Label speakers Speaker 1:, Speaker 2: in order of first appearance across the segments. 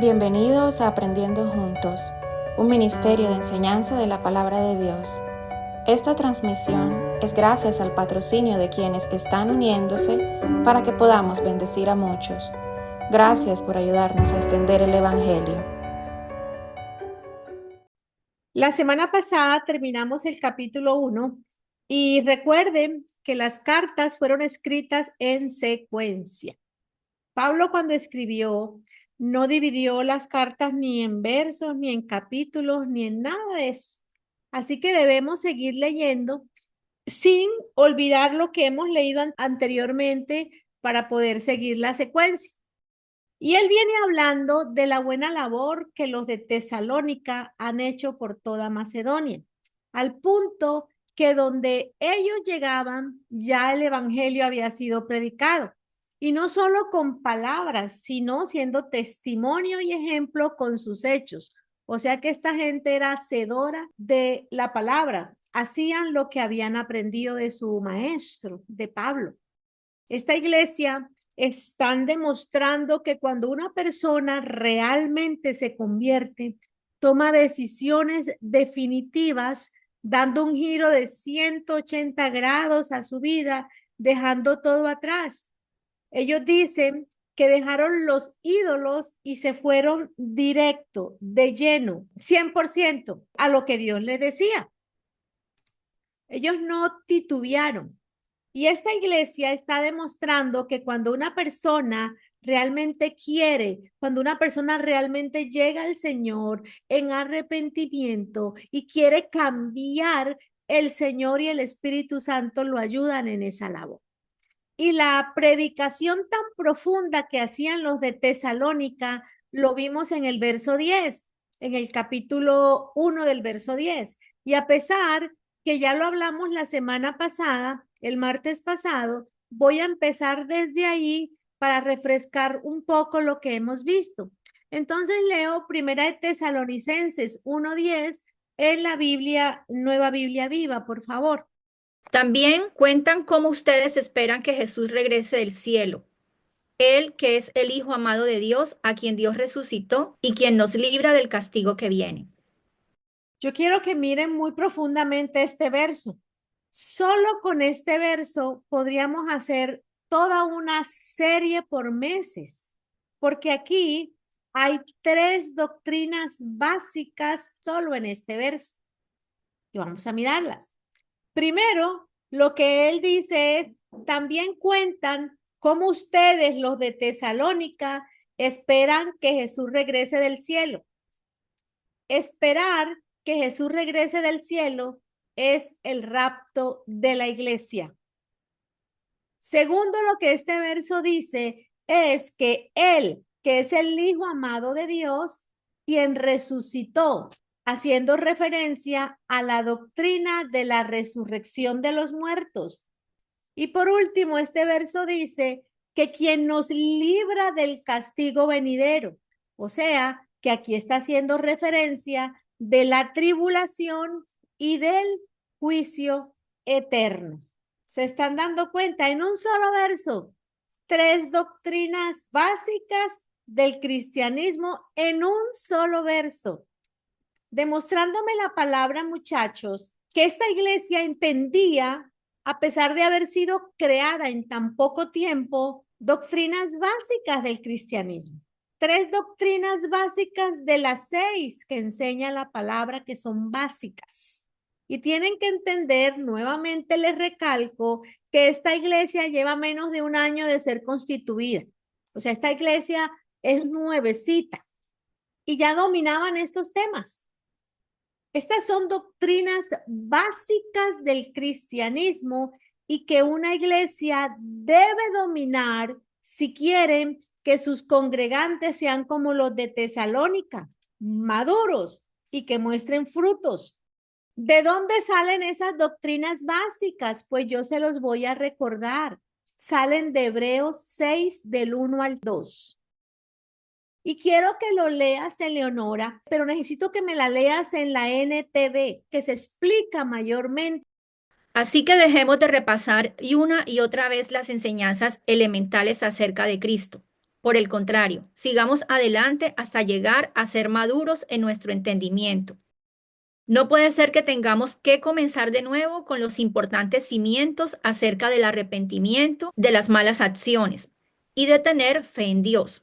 Speaker 1: Bienvenidos a Aprendiendo Juntos, un ministerio de enseñanza de la palabra de Dios. Esta transmisión es gracias al patrocinio de quienes están uniéndose para que podamos bendecir a muchos. Gracias por ayudarnos a extender el Evangelio.
Speaker 2: La semana pasada terminamos el capítulo 1 y recuerden que las cartas fueron escritas en secuencia. Pablo cuando escribió no dividió las cartas ni en versos, ni en capítulos, ni en nada de eso. Así que debemos seguir leyendo sin olvidar lo que hemos leído anteriormente para poder seguir la secuencia. Y él viene hablando de la buena labor que los de Tesalónica han hecho por toda Macedonia, al punto que donde ellos llegaban ya el evangelio había sido predicado. Y no solo con palabras, sino siendo testimonio y ejemplo con sus hechos. O sea que esta gente era hacedora de la palabra, hacían lo que habían aprendido de su maestro, de Pablo. Esta iglesia están demostrando que cuando una persona realmente se convierte, toma decisiones definitivas, dando un giro de 180 grados a su vida, dejando todo atrás. Ellos dicen que dejaron los ídolos y se fueron directo, de lleno, 100% a lo que Dios les decía. Ellos no titubearon. Y esta iglesia está demostrando que cuando una persona realmente quiere, cuando una persona realmente llega al Señor en arrepentimiento y quiere cambiar, el Señor y el Espíritu Santo lo ayudan en esa labor. Y la predicación tan profunda que hacían los de Tesalónica, lo vimos en el verso 10, en el capítulo 1 del verso 10. Y a pesar que ya lo hablamos la semana pasada, el martes pasado, voy a empezar desde ahí para refrescar un poco lo que hemos visto. Entonces leo Primera de Tesalonicenses 1:10 en la Biblia, Nueva Biblia Viva, por favor.
Speaker 3: También cuentan cómo ustedes esperan que Jesús regrese del cielo, Él que es el Hijo amado de Dios, a quien Dios resucitó y quien nos libra del castigo que viene.
Speaker 2: Yo quiero que miren muy profundamente este verso. Solo con este verso podríamos hacer toda una serie por meses, porque aquí hay 3 doctrinas básicas solo en este verso. Y vamos a mirarlas. Primero, lo que él dice es, también cuentan cómo ustedes, los de Tesalónica, esperan que Jesús regrese del cielo. Esperar que Jesús regrese del cielo es el rapto de la iglesia. Segundo, lo que este verso dice es que Él, que es el Hijo amado de Dios, quien resucitó, haciendo referencia a la doctrina de la resurrección de los muertos. Y por último, este verso dice que quien nos libra del castigo venidero, o sea, que aquí está haciendo referencia de la tribulación y del juicio eterno. ¿Se están dando cuenta? En un solo verso, 3 doctrinas básicas del cristianismo en un solo verso. Demostrándome la palabra, muchachos, que esta iglesia entendía, a pesar de haber sido creada en tan poco tiempo, doctrinas básicas del cristianismo. 3 doctrinas básicas de las 6 que enseña la palabra que son básicas. Y tienen que entender, nuevamente les recalco, que esta iglesia lleva menos de un año de ser constituida. O sea, esta iglesia es nuevecita y ya dominaban estos temas. Estas son doctrinas básicas del cristianismo y que una iglesia debe dominar si quieren que sus congregantes sean como los de Tesalónica, maduros y que muestren frutos. ¿De dónde salen esas doctrinas básicas? Pues yo se los voy a recordar. Salen de Hebreos 6 del 1 al 2. Y quiero que lo leas, Eleonora, pero necesito que me la leas en la NTV, que se explica mayormente.
Speaker 3: Así que dejemos de repasar una y otra vez las enseñanzas elementales acerca de Cristo. Por el contrario, sigamos adelante hasta llegar a ser maduros en nuestro entendimiento. No puede ser que tengamos que comenzar de nuevo con los importantes cimientos acerca del arrepentimiento de las malas acciones y de tener fe en Dios.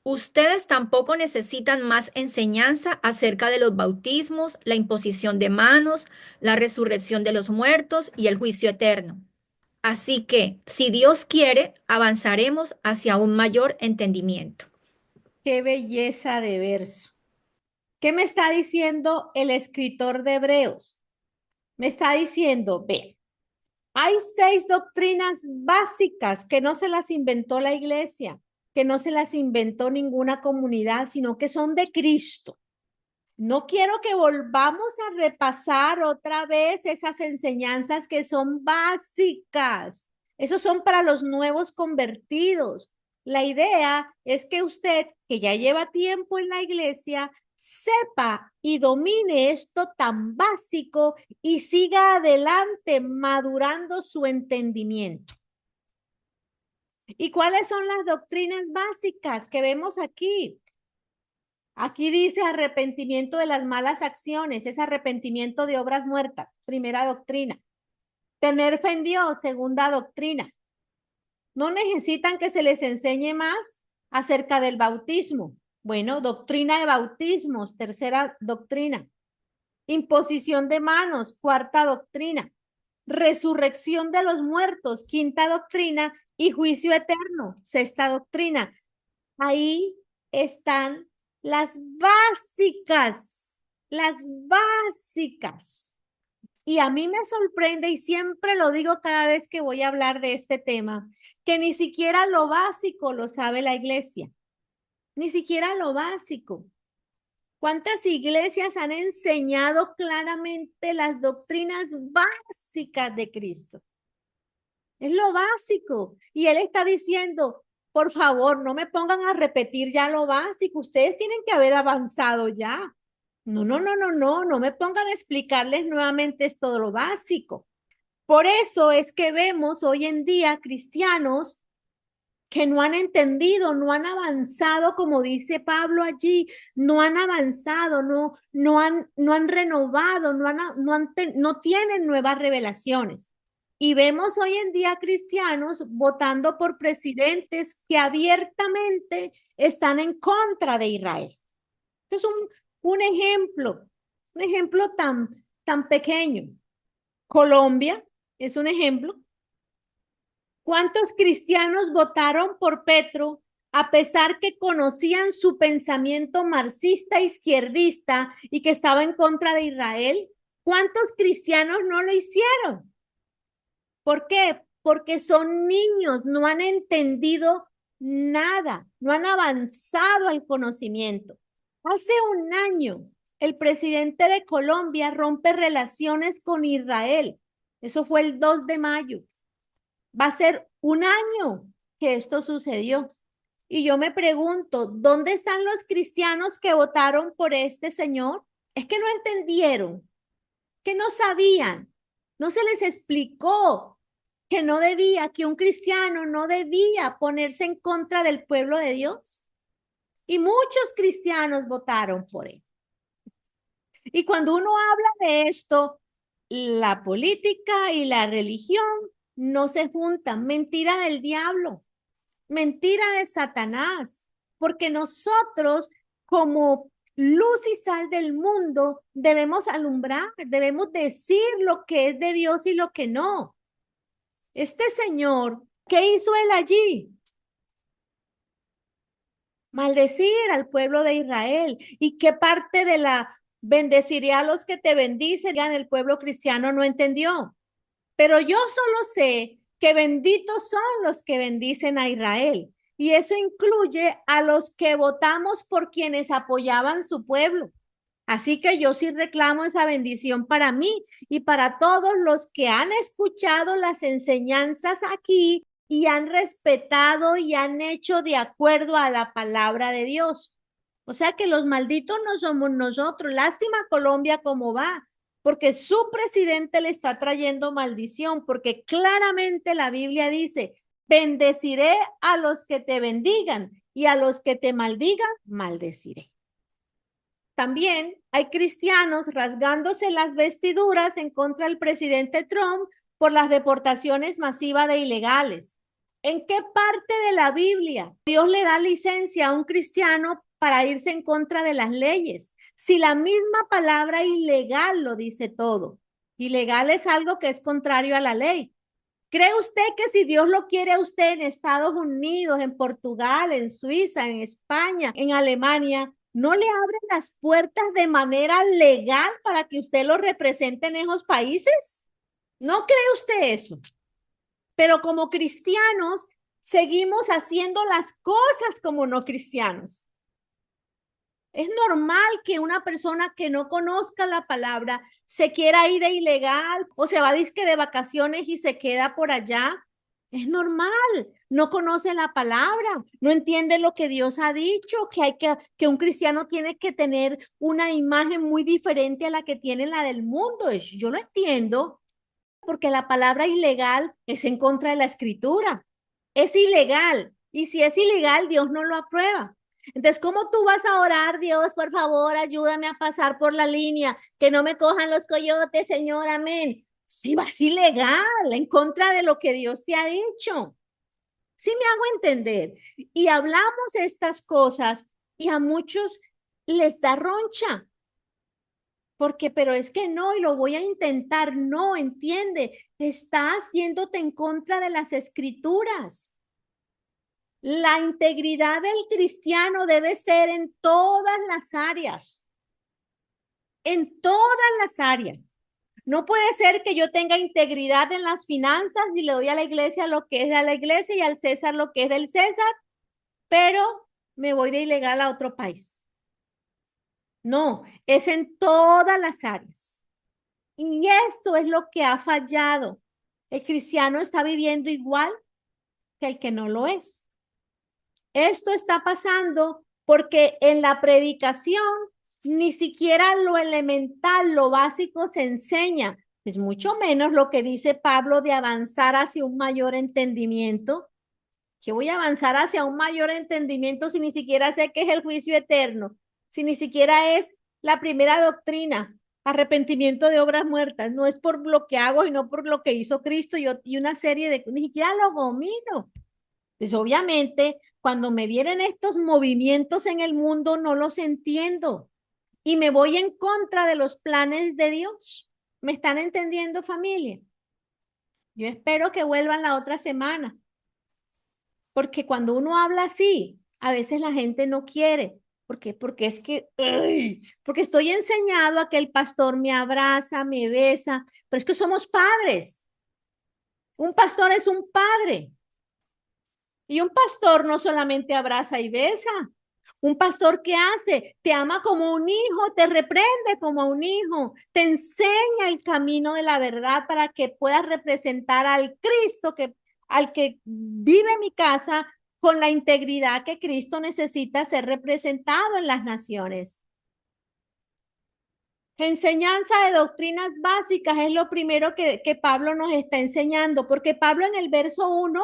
Speaker 3: Ustedes tampoco necesitan más enseñanza acerca de los bautismos, la imposición de manos, la resurrección de los muertos y el juicio eterno. Así que, si Dios quiere, avanzaremos hacia un mayor entendimiento.
Speaker 2: Qué belleza de verso. ¿Qué me está diciendo el escritor de Hebreos? Me está diciendo, ve, hay 6 doctrinas básicas que no se las inventó la iglesia, que no se las inventó ninguna comunidad, sino que son de Cristo. No quiero que volvamos a repasar otra vez esas enseñanzas que son básicas. Esos son para los nuevos convertidos. La idea es que usted, que ya lleva tiempo en la iglesia, sepa y domine esto tan básico y siga adelante madurando su entendimiento. ¿Y cuáles son las doctrinas básicas que vemos aquí? Aquí dice arrepentimiento de las malas acciones, es arrepentimiento de obras muertas, primera doctrina. Tener fe en Dios, segunda doctrina. No necesitan que se les enseñe más acerca del bautismo. Bueno, doctrina de bautismos, tercera doctrina. Imposición de manos, cuarta doctrina. Resurrección de los muertos, quinta doctrina. Y juicio eterno, sexta doctrina. Ahí están las básicas, las básicas. Y a mí me sorprende, y siempre lo digo cada vez que voy a hablar de este tema, que ni siquiera lo básico lo sabe la iglesia. Ni siquiera lo básico. ¿Cuántas iglesias han enseñado claramente las doctrinas básicas de Cristo? Es lo básico. Y Él está diciendo, por favor, no me pongan a repetir ya lo básico. Ustedes tienen que haber avanzado ya. No me pongan a explicarles nuevamente todo lo básico. Por eso es que vemos hoy en día cristianos que no han entendido, no han avanzado, como dice Pablo allí, no han avanzado, no han renovado, no tienen nuevas revelaciones. Y vemos hoy en día cristianos votando por presidentes que abiertamente están en contra de Israel. Este es un ejemplo tan pequeño. Colombia es un ejemplo. ¿Cuántos cristianos votaron por Petro a pesar que conocían su pensamiento marxista izquierdista y que estaba en contra de Israel? ¿Cuántos cristianos no lo hicieron? ¿Por qué? Porque son niños, no han entendido nada, no han avanzado al conocimiento. Hace un año, el presidente de Colombia rompe relaciones con Israel. Eso fue el 2 de mayo. Va a ser un año que esto sucedió. Y yo me pregunto, ¿dónde están los cristianos que votaron por este señor? Es que no entendieron, que no sabían, no se les explicó que un cristiano no debía ponerse en contra del pueblo de Dios. Y muchos cristianos votaron por él. Y cuando uno habla de esto, la política y la religión no se juntan. Mentira del diablo, mentira de Satanás, porque nosotros como luz y sal del mundo debemos alumbrar, debemos decir lo que es de Dios y lo que no. Este señor, ¿qué hizo él allí? Maldecir al pueblo de Israel. ¿Y qué parte de la bendeciré a los que te bendicen? El pueblo cristiano no entendió. Pero yo solo sé que benditos son los que bendicen a Israel. Y eso incluye a los que votamos por quienes apoyaban su pueblo. Así que yo sí reclamo esa bendición para mí y para todos los que han escuchado las enseñanzas aquí y han respetado y han hecho de acuerdo a la palabra de Dios. O sea que los malditos no somos nosotros. Lástima Colombia cómo va, porque su presidente le está trayendo maldición, porque claramente la Biblia dice, Bendeciré a los que te bendigan y a los que te maldigan, maldeciré. También hay cristianos rasgándose las vestiduras en contra del presidente Trump por las deportaciones masivas de ilegales. ¿En qué parte de la Biblia Dios le da licencia a un cristiano para irse en contra de las leyes? Si la misma palabra ilegal lo dice todo. Ilegal es algo que es contrario a la ley. ¿Cree usted que si Dios lo quiere a usted en Estados Unidos, en Portugal, en Suiza, en España, en Alemania, no le abre las puertas de manera legal para que usted lo represente en esos países? ¿No cree usted eso? Pero como cristianos seguimos haciendo las cosas como no cristianos. Es normal que una persona que no conozca la palabra se quiera ir de ilegal o se va disque de vacaciones y se queda por allá. Es normal, no conoce la palabra, no entiende lo que Dios ha dicho, que un cristiano tiene que tener una imagen muy diferente a la que tiene la del mundo. Yo lo entiendo, porque la palabra ilegal es en contra de la escritura. Es ilegal. Y si es ilegal, Dios no lo aprueba. Entonces, ¿cómo tú vas a orar, Dios, por favor, ayúdame a pasar por la línea, que no me cojan los coyotes, Señor, amén? Si vas ilegal, en contra de lo que Dios te ha dicho. Sí me hago entender. Y hablamos estas cosas y a muchos les da roncha. Porque, pero es que no, y lo voy a intentar, no, entiende, estás yéndote en contra de las escrituras. La integridad del cristiano debe ser en todas las áreas, en todas las áreas. No puede ser que yo tenga integridad en las finanzas y le doy a la iglesia lo que es de la iglesia y al César lo que es del César, pero me voy de ilegal a otro país. No, es en todas las áreas. Y eso es lo que ha fallado. El cristiano está viviendo igual que el que no lo es. Esto está pasando porque en la predicación ni siquiera lo elemental, lo básico se enseña. Es mucho menos lo que dice Pablo de avanzar hacia un mayor entendimiento. ¿Qué voy a avanzar hacia un mayor entendimiento si ni siquiera sé qué es el juicio eterno? Si ni siquiera es la primera doctrina, arrepentimiento de obras muertas. No es por lo que hago y no por lo que hizo Cristo y una serie de... Ni siquiera lo domino. Entonces, obviamente, cuando me vienen estos movimientos en el mundo, no los entiendo. Y me voy en contra de los planes de Dios. ¿Me están entendiendo, familia? Yo espero que vuelvan la otra semana. Porque cuando uno habla así, a veces la gente no quiere. Porque es que, porque estoy enseñado a que el pastor me abraza, me besa, pero es que somos padres. Un pastor es un padre. Y un pastor no solamente abraza y besa. Un pastor, ¿qué hace? Te ama como un hijo, te reprende como un hijo, te enseña el camino de la verdad para que puedas representar al Cristo, al que vive en mi casa con la integridad que Cristo necesita ser representado en las naciones. Enseñanza de doctrinas básicas es lo primero que Pablo nos está enseñando, porque Pablo en el verso 1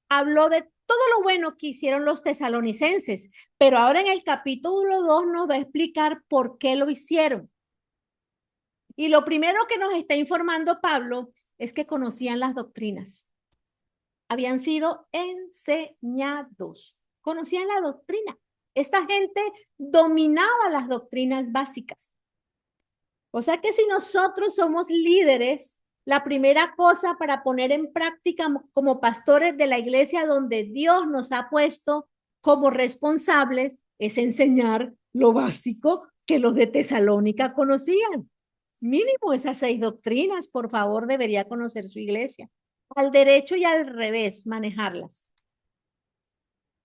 Speaker 2: habló de todo lo bueno que hicieron los tesalonicenses, pero ahora en el capítulo 2 nos va a explicar por qué lo hicieron. Y lo primero que nos está informando Pablo es que conocían las doctrinas. Habían sido enseñados, conocían la doctrina. Esta gente dominaba las doctrinas básicas. O sea que si nosotros somos líderes, la primera cosa para poner en práctica como pastores de la iglesia donde Dios nos ha puesto como responsables es enseñar lo básico que los de Tesalónica conocían. Mínimo esas 6 doctrinas, por favor, debería conocer su iglesia. Al derecho y al revés, manejarlas.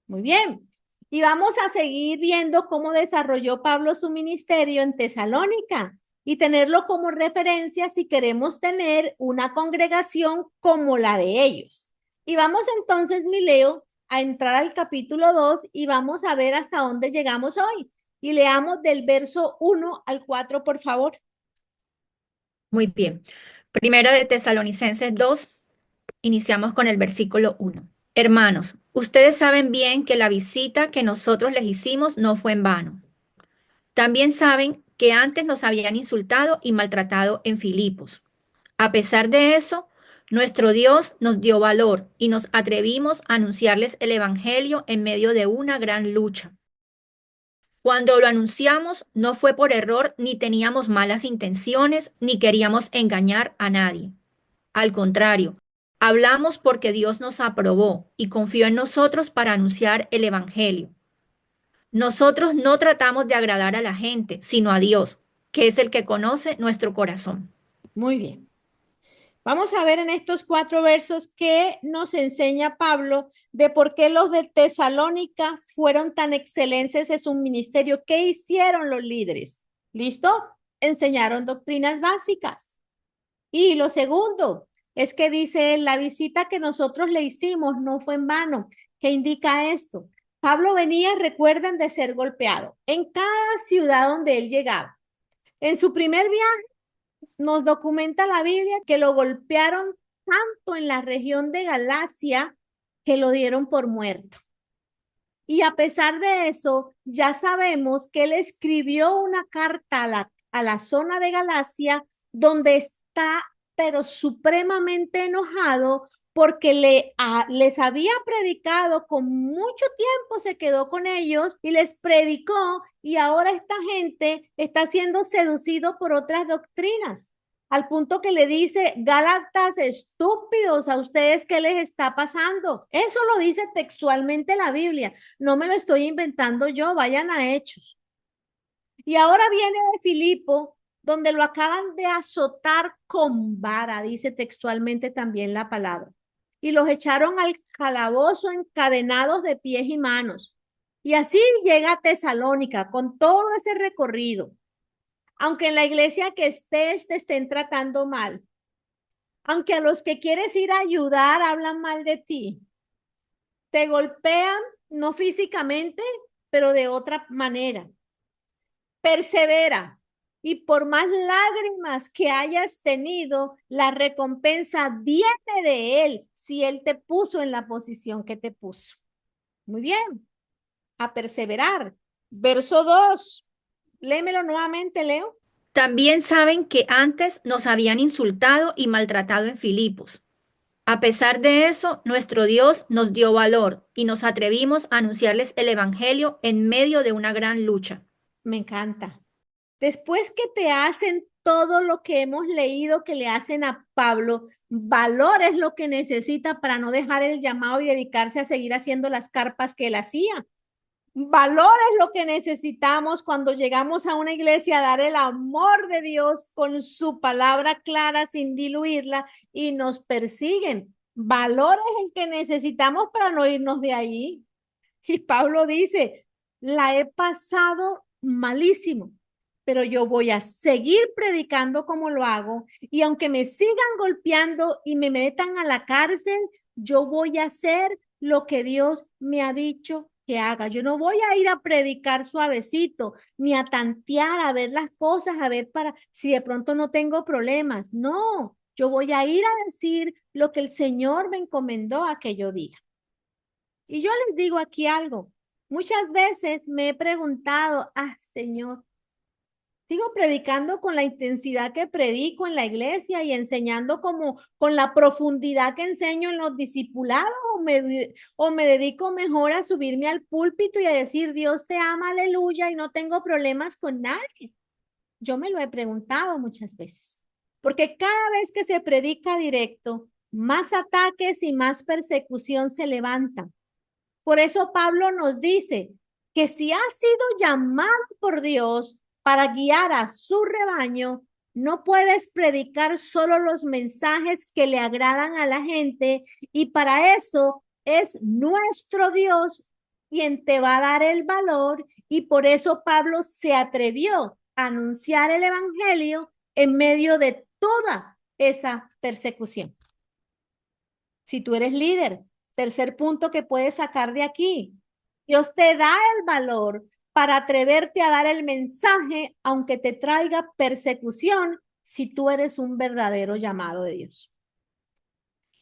Speaker 2: Muy bien. Y vamos a seguir viendo cómo desarrolló Pablo su ministerio en Tesalónica y tenerlo como referencia si queremos tener una congregación como la de ellos. Y vamos entonces, mi Leo, a entrar al capítulo 2 y vamos a ver hasta dónde llegamos hoy. Y leamos del verso 1 al 4, por favor.
Speaker 3: Muy bien. Primera de Tesalonicenses 2, iniciamos con el versículo 1. Hermanos, ustedes saben bien que la visita que nosotros les hicimos no fue en vano. También saben que antes nos habían insultado y maltratado en Filipos. A pesar de eso, nuestro Dios nos dio valor y nos atrevimos a anunciarles el Evangelio en medio de una gran lucha. Cuando lo anunciamos, no fue por error, ni teníamos malas intenciones, ni queríamos engañar a nadie. Al contrario, hablamos porque Dios nos aprobó y confió en nosotros para anunciar el Evangelio. Nosotros no tratamos de agradar a la gente, sino a Dios, que es el que conoce nuestro corazón.
Speaker 2: Muy bien. Vamos a ver en estos 4 versos qué nos enseña Pablo de por qué los de Tesalónica fueron tan excelentes en su ministerio. ¿Qué hicieron los líderes? ¿Listo? Enseñaron doctrinas básicas. Y lo segundo es que dice, la visita que nosotros le hicimos no fue en vano. ¿Qué indica esto? Pablo venía, recuerden, de ser golpeado en cada ciudad donde él llegaba. En su primer viaje, nos documenta la Biblia que lo golpearon tanto en la región de Galacia que lo dieron por muerto. Y a pesar de eso, ya sabemos que él escribió una carta a la zona de Galacia donde está, pero supremamente enojado porque les había predicado con mucho tiempo, se quedó con ellos y les predicó y ahora esta gente está siendo seducido por otras doctrinas. Al punto que le dice, Gálatas estúpidos, ¿a ustedes qué les está pasando? Eso lo dice textualmente la Biblia. No me lo estoy inventando yo, vayan a Hechos. Y ahora viene de Filipo, donde lo acaban de azotar con vara, dice textualmente también la palabra. Y los echaron al calabozo encadenados de pies y manos. Y así llega a Tesalónica con todo ese recorrido. Aunque en la iglesia que estés te estén tratando mal, aunque a los que quieres ir a ayudar hablan mal de ti, te golpean, no físicamente, pero de otra manera. Persevera y por más lágrimas que hayas tenido, la recompensa viene de Él si Él te puso en la posición que te puso. Muy bien, a perseverar. Verso 2, léemelo nuevamente, Leo.
Speaker 3: También saben que antes nos habían insultado y maltratado en Filipos. A pesar de eso, nuestro Dios nos dio valor y nos atrevimos a anunciarles el Evangelio en medio de una gran lucha.
Speaker 2: Me encanta. Después que te hacen todo lo que hemos leído que le hacen a Pablo, valor es lo que necesita para no dejar el llamado y dedicarse a seguir haciendo las carpas que él hacía. Valor es lo que necesitamos cuando llegamos a una iglesia a dar el amor de Dios con su palabra clara sin diluirla y nos persiguen. Valor es el que necesitamos para no irnos de ahí. Y Pablo dice, la he pasado malísimo, pero yo voy a seguir predicando como lo hago y aunque me sigan golpeando y me metan a la cárcel, yo voy a hacer lo que Dios me ha dicho que haga. Yo no voy a ir a predicar suavecito, ni a tantear, a ver las cosas, a ver para si de pronto no tengo problemas. No, yo voy a ir a decir lo que el Señor me encomendó a que yo diga. Y yo les digo aquí algo. Muchas veces me he preguntado, Señor, sigo predicando con la intensidad que predico en la iglesia y enseñando como con la profundidad que enseño en los discipulados o me dedico mejor a subirme al púlpito y a decir Dios te ama, aleluya, y no tengo problemas con nadie. Yo me lo he preguntado muchas veces, porque cada vez que se predica directo, más ataques y más persecución se levantan. Por eso Pablo nos dice que si has sido llamado por Dios para guiar a su rebaño, no puedes predicar solo los mensajes que le agradan a la gente y para eso es nuestro Dios quien te va a dar el valor y por eso Pablo se atrevió a anunciar el evangelio en medio de toda esa persecución. Si tú eres líder, tercer punto que puedes sacar de aquí, Dios te da el valor para atreverte a dar el mensaje, aunque te traiga persecución, si tú eres un verdadero llamado de Dios.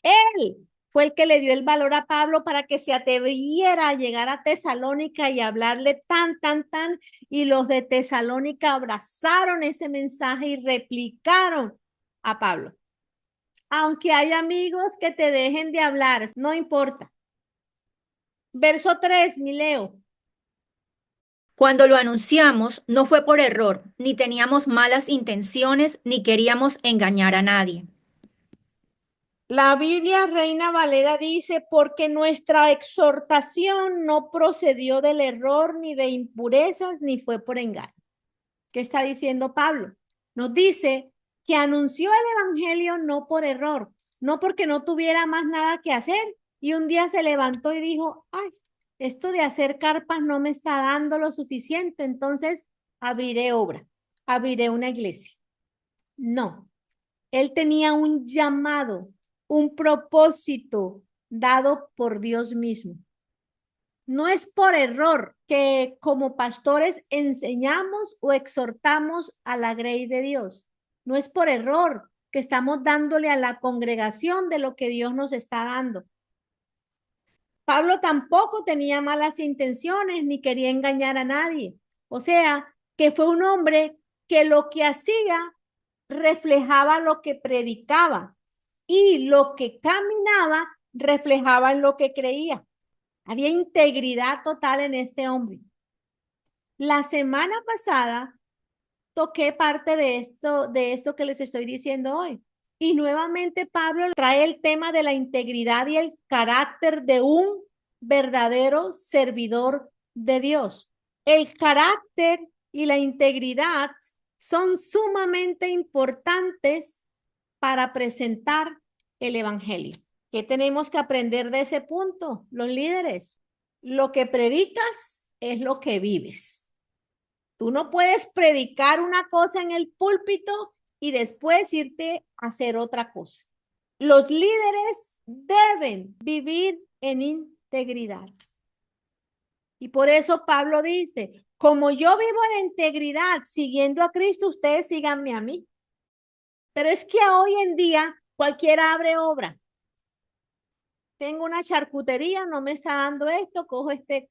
Speaker 2: Él fue el que le dio el valor a Pablo para que se atreviera a llegar a Tesalónica y hablarle tan, y los de Tesalónica abrazaron ese mensaje y replicaron a Pablo. Aunque hay amigos que te dejen de hablar, no importa. Verso 3, mi Leo.
Speaker 3: Cuando lo anunciamos, no fue por error, ni teníamos malas intenciones, ni queríamos engañar a nadie.
Speaker 2: La Biblia Reina Valera dice, porque nuestra exhortación no procedió del error, ni de impurezas, ni fue por engaño. ¿Qué está diciendo Pablo? Nos dice que anunció el evangelio no por error, no porque no tuviera más nada que hacer y un día se levantó y dijo, ay, esto de hacer carpas no me está dando lo suficiente, entonces abriré obra, abriré una iglesia. No, él tenía un llamado, un propósito dado por Dios mismo. No es por error que como pastores enseñamos o exhortamos a la grey de Dios. No es por error que estamos dándole a la congregación de lo que Dios nos está dando. Pablo tampoco tenía malas intenciones ni quería engañar a nadie. O sea, que fue un hombre que lo que hacía reflejaba lo que predicaba y lo que caminaba reflejaba en lo que creía. Había integridad total en este hombre. La semana pasada toqué parte de esto que les estoy diciendo hoy. Y nuevamente Pablo trae el tema de la integridad y el carácter de un verdadero servidor de Dios. El carácter y la integridad son sumamente importantes para presentar el evangelio. ¿Qué tenemos que aprender de ese punto, los líderes? Lo que predicas es lo que vives. Tú no puedes predicar una cosa en el púlpito y después irte a hacer otra cosa. Los líderes deben vivir en integridad. Y por eso Pablo dice, como yo vivo en integridad siguiendo a Cristo, ustedes síganme a mí. Pero es que hoy en día cualquiera abre obra. Tengo una charcutería, no me está dando esto, cojo este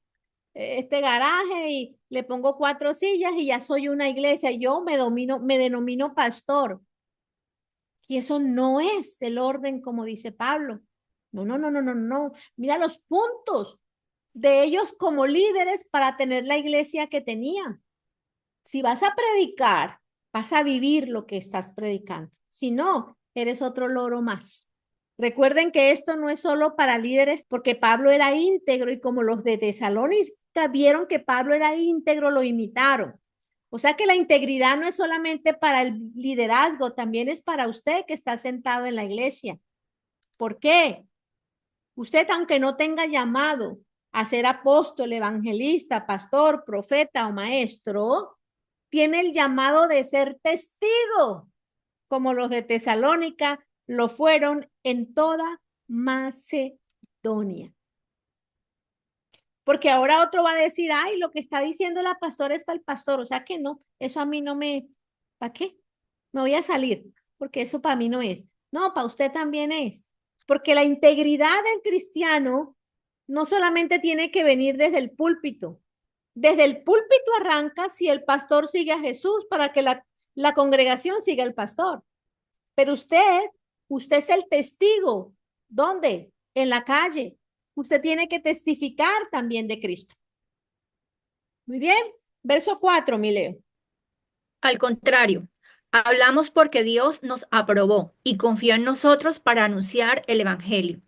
Speaker 2: garaje y le pongo 4 sillas y ya soy una iglesia. Yo me denomino pastor. Y eso no es el orden como dice Pablo. No. Mira los puntos de ellos como líderes para tener la iglesia que tenían. Si vas a predicar, vas a vivir lo que estás predicando. Si no, eres otro loro más. Recuerden que esto no es solo para líderes, porque Pablo era íntegro y como los de Tesalónica vieron que Pablo era íntegro, lo imitaron. O sea que la integridad no es solamente para el liderazgo, también es para usted que está sentado en la iglesia. ¿Por qué? Usted, aunque no tenga llamado a ser apóstol, evangelista, pastor, profeta o maestro, tiene el llamado de ser testigo, como los de Tesalónica lo fueron en toda Macedonia. Porque ahora otro va a decir, ay, lo que está diciendo la pastora es para el pastor, o sea que no, eso a mí no me, ¿para qué? Me voy a salir, porque eso para mí no es. No, para usted también es. Porque la integridad del cristiano no solamente tiene que venir desde el púlpito. Desde el púlpito arranca si el pastor sigue a Jesús para que la congregación siga al pastor. Pero usted es el testigo. ¿Dónde? En la calle. Usted tiene que testificar también de Cristo. Muy bien. Verso 4, mi Leo.
Speaker 3: Al contrario, hablamos porque Dios nos aprobó y confió en nosotros para anunciar el Evangelio.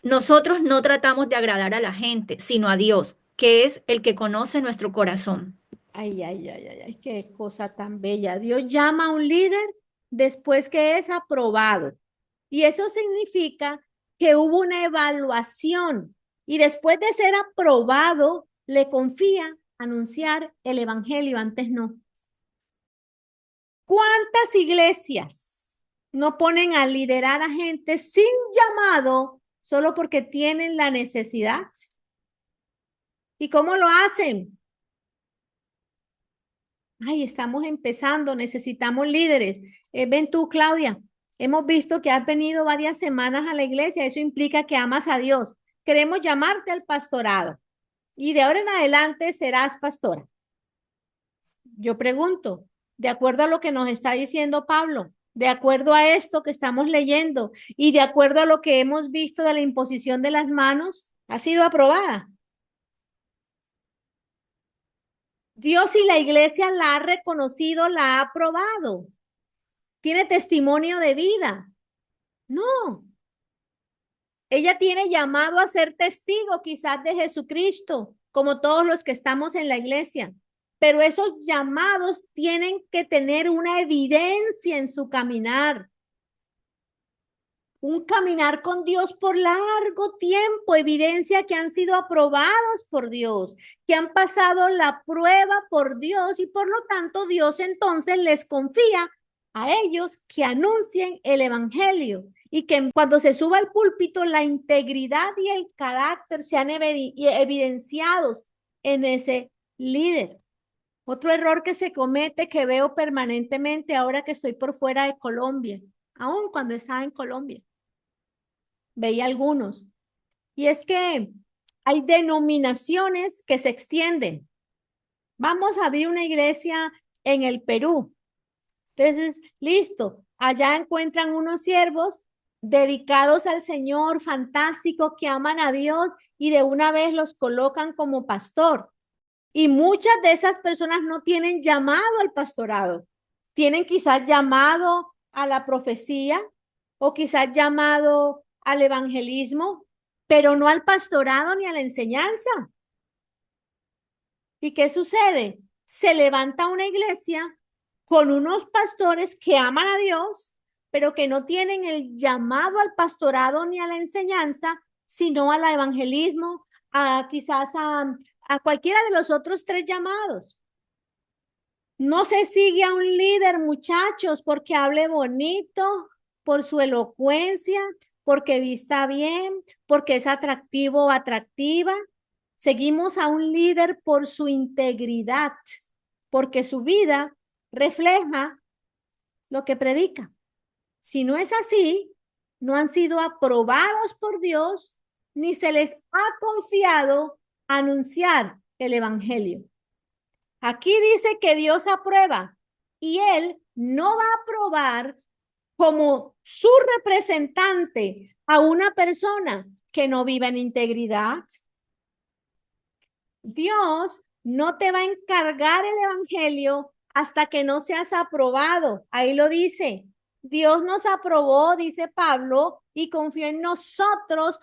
Speaker 3: Nosotros no tratamos de agradar a la gente, sino a Dios, que es el que conoce nuestro corazón.
Speaker 2: Ay, qué cosa tan bella. Dios llama a un líder después que es aprobado. Y eso significa que hubo una evaluación y después de ser aprobado, le confía anunciar el evangelio, antes no. ¿Cuántas iglesias no ponen a liderar a gente sin llamado solo porque tienen la necesidad? ¿Y cómo lo hacen? Ay, estamos empezando, necesitamos líderes. Ven tú, Claudia, Hemos visto que has venido varias semanas a la iglesia. Eso implica que amas a Dios. Queremos llamarte al pastorado y de ahora en adelante serás pastora. Yo pregunto, de acuerdo a lo que nos está diciendo Pablo, de acuerdo a esto que estamos leyendo y de acuerdo a lo que hemos visto de la imposición de las manos, ha sido aprobada. Dios y la iglesia la ha reconocido, la ha aprobado. Tiene testimonio de vida. No. Ella tiene llamado a ser testigo quizás de Jesucristo, como todos los que estamos en la iglesia. Pero esos llamados tienen que tener una evidencia en su caminar. Un caminar con Dios por largo tiempo, evidencia que han sido aprobados por Dios, que han pasado la prueba por Dios y por lo tanto Dios entonces les confía a ellos que anuncien el evangelio y que cuando se suba al púlpito la integridad y el carácter sean evidenciados en ese líder. Otro error que se comete, que veo permanentemente ahora que estoy por fuera de Colombia, aún cuando estaba en Colombia, veía algunos, y es que hay denominaciones que se extienden. Vamos a abrir una iglesia en el Perú. Entonces, listo, allá encuentran unos siervos dedicados al Señor, fantásticos, que aman a Dios y de una vez los colocan como pastor. Y muchas de esas personas no tienen llamado al pastorado, tienen quizás llamado a la profecía o quizás llamado al evangelismo, pero no al pastorado ni a la enseñanza. ¿Y qué sucede? Se levanta una iglesia con unos pastores que aman a Dios, pero que no tienen el llamado al pastorado ni a la enseñanza, sino al evangelismo, quizás a cualquiera de los otros tres llamados. No se sigue a un líder, muchachos, porque hable bonito, por su elocuencia, porque vista bien, porque es atractivo o atractiva. Seguimos a un líder por su integridad, porque su vida refleja lo que predica. Si no es así, no han sido aprobados por Dios, ni se les ha confiado anunciar el evangelio. Aquí dice que Dios aprueba y Él no va a aprobar como su representante a una persona que no vive en integridad. Dios no te va a encargar el evangelio hasta que no seas aprobado. Ahí lo dice. Dios nos aprobó, dice Pablo, y confió en nosotros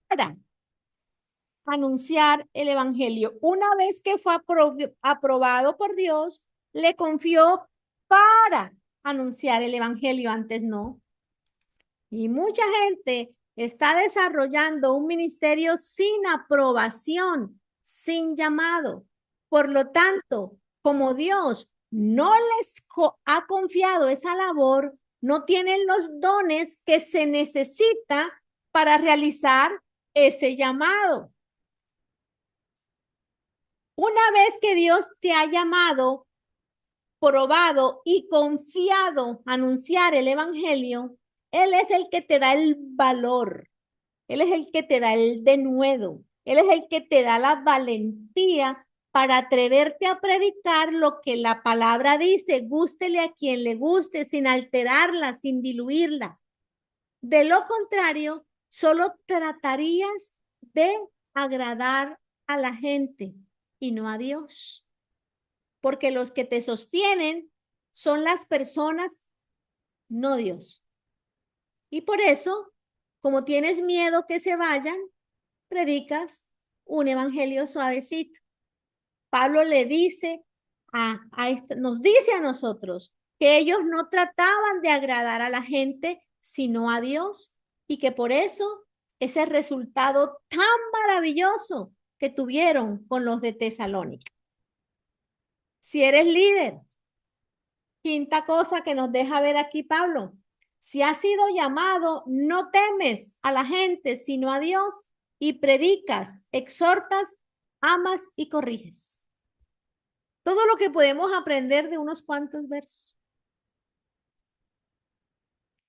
Speaker 2: para anunciar el evangelio. Una vez que fue aprobado por Dios, le confió para anunciar el evangelio, antes no. Y mucha gente está desarrollando un ministerio sin aprobación, sin llamado. Por lo tanto, como Dios no les ha confiado esa labor, no tienen los dones que se necesita para realizar ese llamado. Una vez que Dios te ha llamado, probado y confiado a anunciar el evangelio, Él es el que te da el valor. Él es el que te da el denuedo. Él es el que te da la valentía para atreverte a predicar lo que la palabra dice, gústele a quien le guste, sin alterarla, sin diluirla. De lo contrario, solo tratarías de agradar a la gente y no a Dios. Porque los que te sostienen son las personas, no Dios. Y por eso, como tienes miedo que se vayan, predicas un evangelio suavecito. Pablo le dice nos dice a nosotros que ellos no trataban de agradar a la gente, sino a Dios, y que por eso ese resultado tan maravilloso que tuvieron con los de Tesalónica. Si eres líder, quinta cosa que nos deja ver aquí Pablo, si has sido llamado, no temes a la gente, sino a Dios, y predicas, exhortas, amas y corriges. Todo lo que podemos aprender de unos cuantos versos.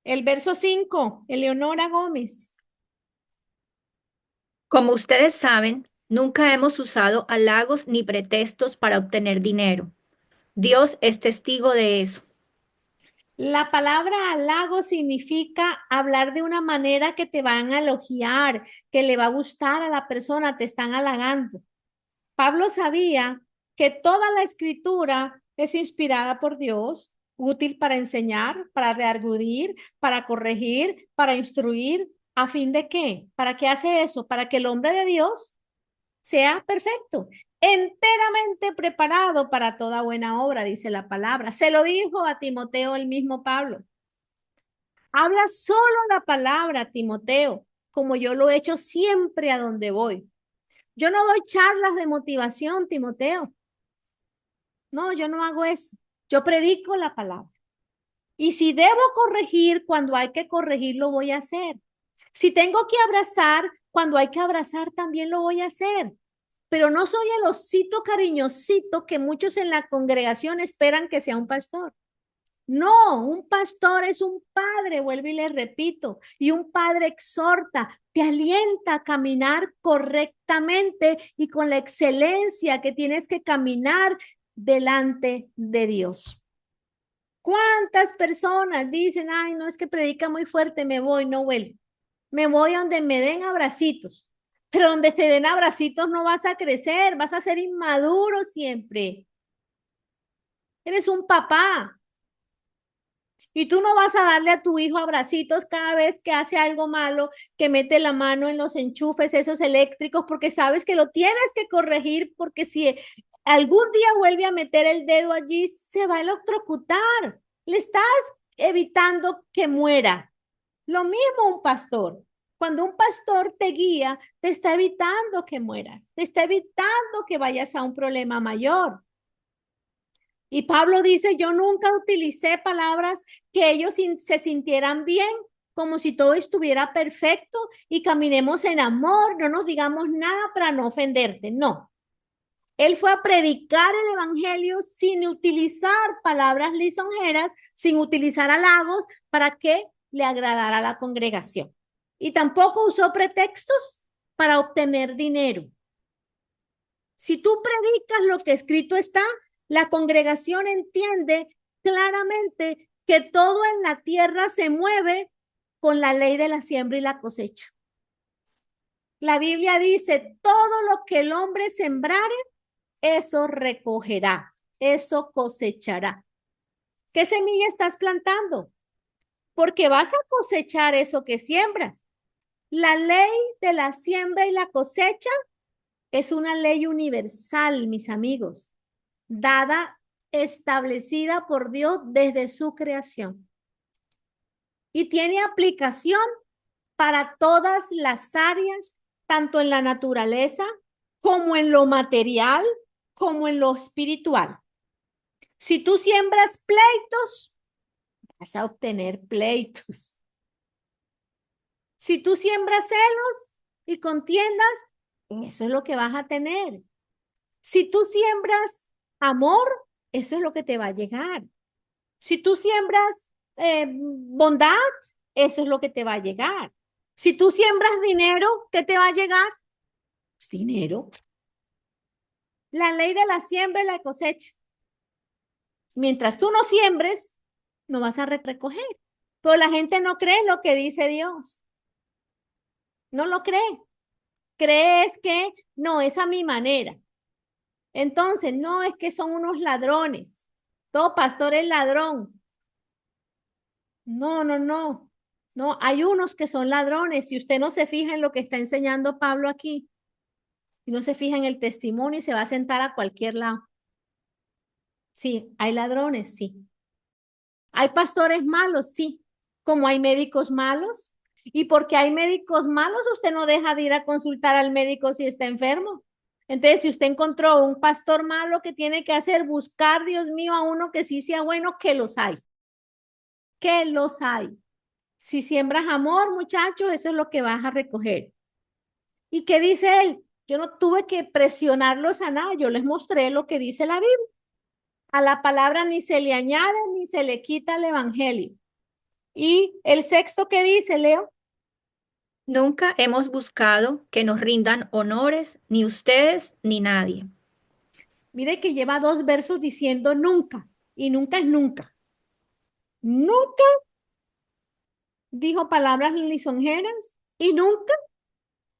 Speaker 2: El verso 5, Eleonora Gómez.
Speaker 3: Como ustedes saben, nunca hemos usado halagos ni pretextos para obtener dinero. Dios es testigo de eso.
Speaker 2: La palabra halago significa hablar de una manera que te van a elogiar, que le va a gustar a la persona, te están halagando. Pablo sabía que toda la escritura es inspirada por Dios, útil para enseñar, para redarguir, para corregir, para instruir. ¿A fin de qué? ¿Para qué hace eso? Para que el hombre de Dios sea perfecto, enteramente preparado para toda buena obra, dice la palabra. Se lo dijo a Timoteo el mismo Pablo. Habla solo la palabra, Timoteo, como yo lo he hecho siempre a donde voy. Yo no doy charlas de motivación, Timoteo. No, yo no hago eso. Yo predico la palabra. Y si debo corregir cuando hay que corregir, lo voy a hacer. Si tengo que abrazar, cuando hay que abrazar, también lo voy a hacer. Pero no soy el osito cariñosito que muchos en la congregación esperan que sea un pastor. No, un pastor es un padre, vuelvo y le repito, y un padre exhorta, te alienta a caminar correctamente y con la excelencia que tienes que caminar delante de Dios. ¿Cuántas personas dicen, ay, no, es que predica muy fuerte, me voy, no vuelvo? Me voy donde me den abracitos, pero donde te den abracitos no vas a crecer, vas a ser inmaduro siempre. Eres un papá. Y tú no vas a darle a tu hijo abracitos cada vez que hace algo malo, que mete la mano en los enchufes esos eléctricos, porque sabes que lo tienes que corregir, porque si algún día vuelve a meter el dedo allí, se va a electrocutar. Le estás evitando que muera. Lo mismo un pastor. Cuando un pastor te guía, te está evitando que mueras, te está evitando que vayas a un problema mayor. Y Pablo dice, yo nunca utilicé palabras que ellos se sintieran bien, como si todo estuviera perfecto y caminemos en amor, no nos digamos nada para no ofenderte. No. Él fue a predicar el evangelio sin utilizar palabras lisonjeras, sin utilizar halagos para que le agradara a la congregación. Y tampoco usó pretextos para obtener dinero. Si tú predicas lo que escrito está, la congregación entiende claramente que todo en la tierra se mueve con la ley de la siembra y la cosecha. La Biblia dice, todo lo que el hombre sembrare, eso recogerá, eso cosechará. ¿Qué semilla estás plantando? Porque vas a cosechar eso que siembras. La ley de la siembra y la cosecha es una ley universal, mis amigos, dada, establecida por Dios desde su creación. Y tiene aplicación para todas las áreas, tanto en la naturaleza como en lo material, como en lo espiritual. Si tú siembras pleitos, vas a obtener pleitos. Si tú siembras celos y contiendas, eso es lo que vas a tener. Si tú siembras amor, eso es lo que te va a llegar. Si tú siembras bondad, eso es lo que te va a llegar. Si tú siembras dinero, ¿qué te va a llegar? Pues dinero. La ley de la siembra y la cosecha. Mientras tú no siembres, no vas a recoger. Pero la gente no cree lo que dice Dios. No lo cree. Crees que no, es a mi manera. Entonces, no es que son unos ladrones. Todo pastor es ladrón. No, no, no. No, hay unos que son ladrones. Si usted no se fija en lo que está enseñando Pablo aquí, y no se fija en el testimonio y se va a sentar a cualquier lado. Sí, hay ladrones, sí. Hay pastores malos, sí. Como hay médicos malos. Y porque hay médicos malos, usted no deja de ir a consultar al médico si está enfermo. Entonces, si usted encontró un pastor malo, ¿qué tiene que hacer? Buscar, Dios mío, a uno que sí sea bueno, que los hay. Que los hay. Si siembras amor, muchachos, eso es lo que vas a recoger. ¿Y qué dice él? Yo no tuve que presionarlos a nada, yo les mostré lo que dice la Biblia. A la palabra ni se le añade ni se le quita el evangelio. Y el sexto que dice, Leo,
Speaker 3: Nunca hemos buscado que nos rindan honores, ni ustedes ni nadie.
Speaker 2: mire que lleva 2 versos diciendo nunca, y nunca es nunca. Nunca dijo palabras lisonjeras y nunca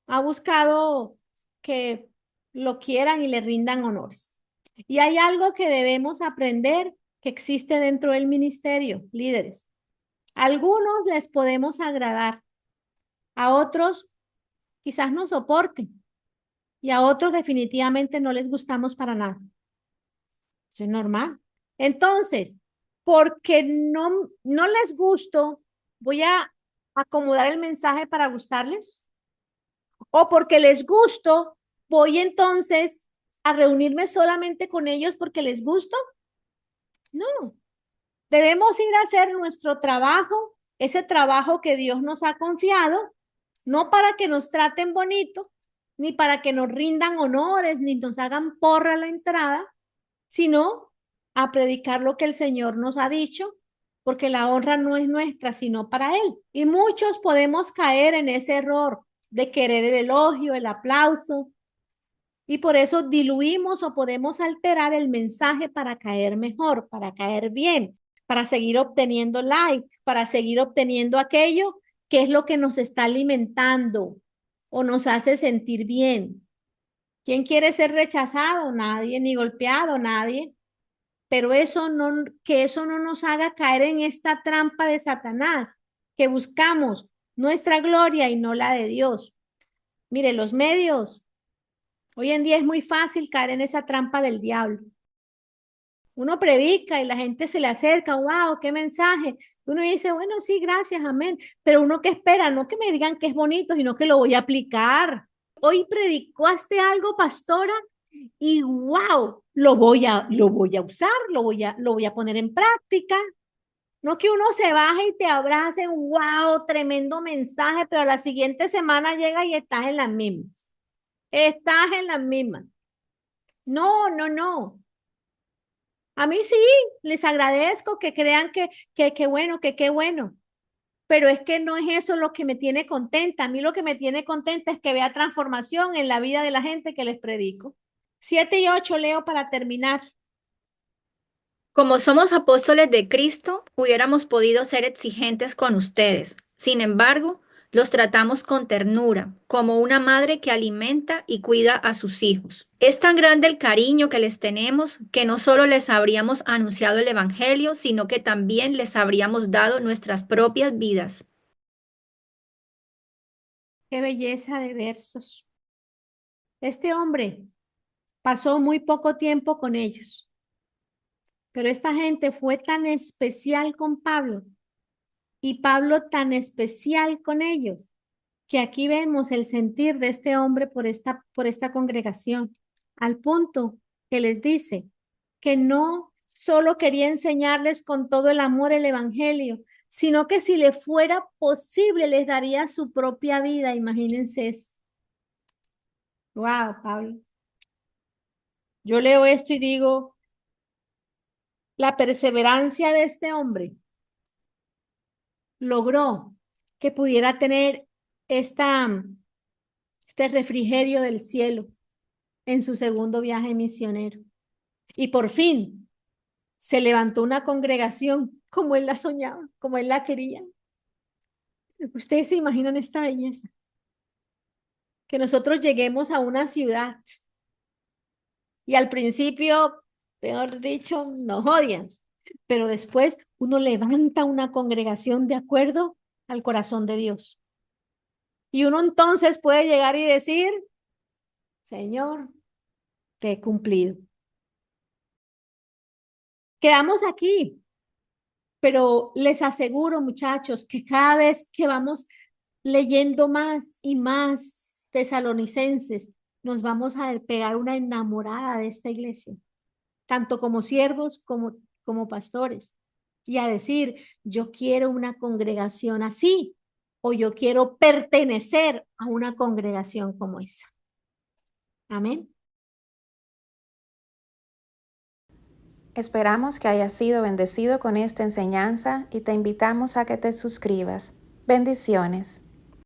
Speaker 2: ha buscado que lo quieran y le rindan honores. Y hay algo que debemos aprender que existe dentro del ministerio, líderes. A algunos les podemos agradar, a otros quizás no soporten y a otros definitivamente no les gustamos para nada. Eso es normal. Entonces, porque no les gusto, voy a acomodar el mensaje para gustarles. O porque les gusto, voy entonces a reunirme solamente con ellos porque les gusto. No, debemos ir a hacer nuestro trabajo, ese trabajo que Dios nos ha confiado, no para que nos traten bonito, ni para que nos rindan honores, ni nos hagan porra a la entrada, sino a predicar lo que el Señor nos ha dicho, porque la honra no es nuestra, sino para Él. Y muchos podemos caer en ese error de querer el elogio, el aplauso, y por eso diluimos o podemos alterar el mensaje para caer mejor, para caer bien, para seguir obteniendo likes, para seguir obteniendo aquello que es lo que nos está alimentando o nos hace sentir bien. ¿Quién quiere ser rechazado? Nadie, ni golpeado, nadie. Pero eso no, que eso no nos haga caer en esta trampa de Satanás, que buscamos nuestra gloria y no la de Dios. Mire, los medios, hoy en día es muy fácil caer en esa trampa del diablo. Uno predica y la gente se le acerca, wow, qué mensaje. Uno dice, bueno, sí, gracias, amén. Pero uno que espera, no que me digan que es bonito, sino que lo voy a aplicar. Hoy predicaste algo, pastora, y wow, lo voy a usar, lo voy a poner en práctica. No que uno se baje y te abrace, wow, tremendo mensaje, pero la siguiente semana llega y estás en las mismas. Estás en las mismas. No, no, no. A mí sí, les agradezco que crean que bueno, que qué bueno, pero es que no es eso lo que me tiene contenta. A mí lo que me tiene contenta es que vea transformación en la vida de la gente que les predico. 7 y 8 leo para terminar.
Speaker 3: Como somos apóstoles de Cristo, hubiéramos podido ser exigentes con ustedes. Sin embargo, los tratamos con ternura, como una madre que alimenta y cuida a sus hijos. Es tan grande el cariño que les tenemos que no solo les habríamos anunciado el Evangelio, sino que también les habríamos dado nuestras propias vidas.
Speaker 2: Qué belleza de versos. Este hombre pasó muy poco tiempo con ellos, pero esta gente fue tan especial con Pablo y Pablo tan especial con ellos, que aquí vemos el sentir de este hombre por esta congregación, al punto que les dice que no solo quería enseñarles con todo el amor el evangelio, sino que si le fuera posible les daría su propia vida. Imagínense eso. Wow, Pablo. Yo leo esto y digo, la perseverancia de este hombre logró que pudiera tener este refrigerio del cielo en su segundo viaje misionero. Y por fin se levantó una congregación como él la soñaba, como él la quería. Ustedes se imaginan esta belleza. Que nosotros lleguemos a una ciudad y al principio, peor dicho, nos odian, pero después uno levanta una congregación de acuerdo al corazón de Dios. Y uno entonces puede llegar y decir, Señor, te he cumplido. Quedamos aquí, pero les aseguro, muchachos, que cada vez que vamos leyendo más y más tesalonicenses, nos vamos a pegar una enamorada de esta iglesia, tanto como siervos como pastores, y a decir, yo quiero una congregación así, o yo quiero pertenecer a una congregación como esa. Amén.
Speaker 1: Esperamos que hayas sido bendecido con esta enseñanza y te invitamos a que te suscribas. Bendiciones.